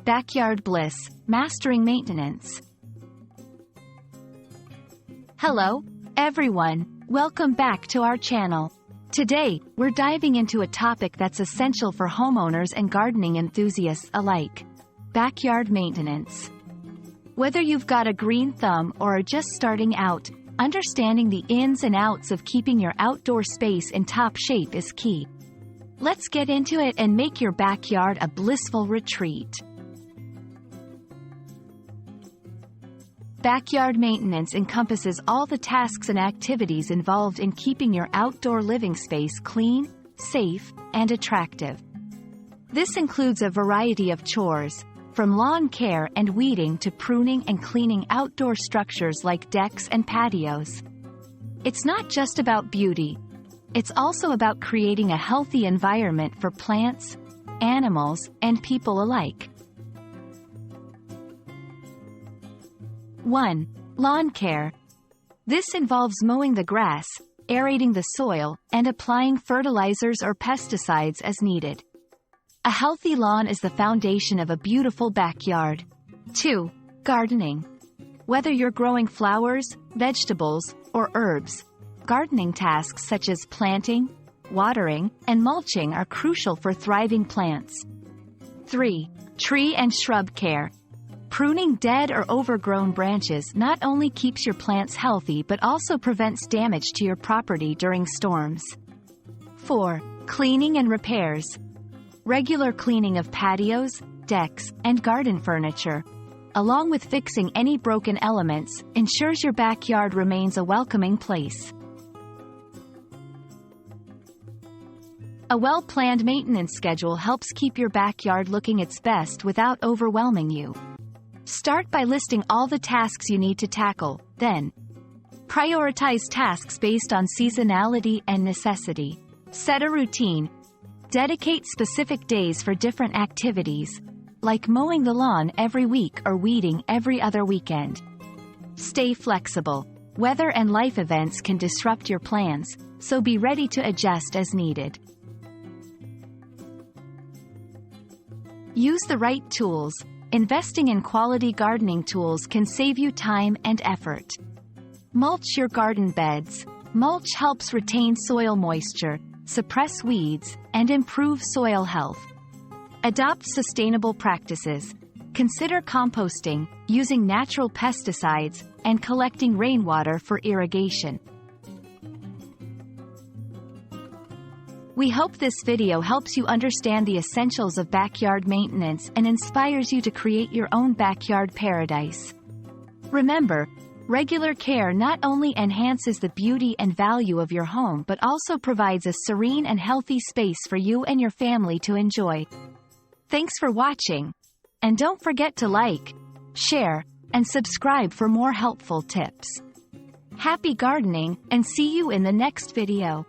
Backyard Bliss, Mastering Maintenance. Hello, everyone. Welcome back to our channel. Today, we're diving into a topic that's essential for homeowners and gardening enthusiasts alike: backyard maintenance. Whether you've got a green thumb or are just starting out, understanding the ins and outs of keeping your outdoor space in top shape is key. Let's get into it and make your backyard a blissful retreat. Backyard maintenance encompasses all the tasks and activities involved in keeping your outdoor living space clean, safe, and attractive. This includes a variety of chores, from lawn care and weeding to pruning and cleaning outdoor structures like decks and patios. It's not just about beauty. It's also about creating a healthy environment for plants, animals, and people alike. 1. Lawn care. This involves mowing the grass, aerating the soil, and applying fertilizers or pesticides as needed. A healthy lawn is the foundation of a beautiful backyard. 2. Gardening. Whether you're growing flowers, vegetables, or herbs, gardening tasks such as planting, watering, and mulching are crucial for thriving plants. 3. Tree and shrub care. Pruning dead or overgrown branches not only keeps your plants healthy but also prevents damage to your property during storms. 4. Cleaning and repairs. Regular cleaning of patios, decks, and garden furniture, along with fixing any broken elements, ensures your backyard remains a welcoming place. A well-planned maintenance schedule helps keep your backyard looking its best without overwhelming you. Start by listing all the tasks you need to tackle, then prioritize tasks based on seasonality and necessity. Set a routine. Dedicate specific days for different activities, like mowing the lawn every week or weeding every other weekend. Stay flexible. Weather and life events can disrupt your plans, so be ready to adjust as needed. Use the right tools. Investing in quality gardening tools can save you time and effort. Mulch your garden beds. Mulch helps retain soil moisture, suppress weeds, and improve soil health. Adopt sustainable practices. Consider composting, using natural pesticides, and collecting rainwater for irrigation. We hope this video helps you understand the essentials of backyard maintenance and inspires you to create your own backyard paradise. Remember, regular care not only enhances the beauty and value of your home but also provides a serene and healthy space for you and your family to enjoy. Thanks for watching. And don't forget to like, share, and subscribe for more helpful tips. Happy gardening, and see you in the next video.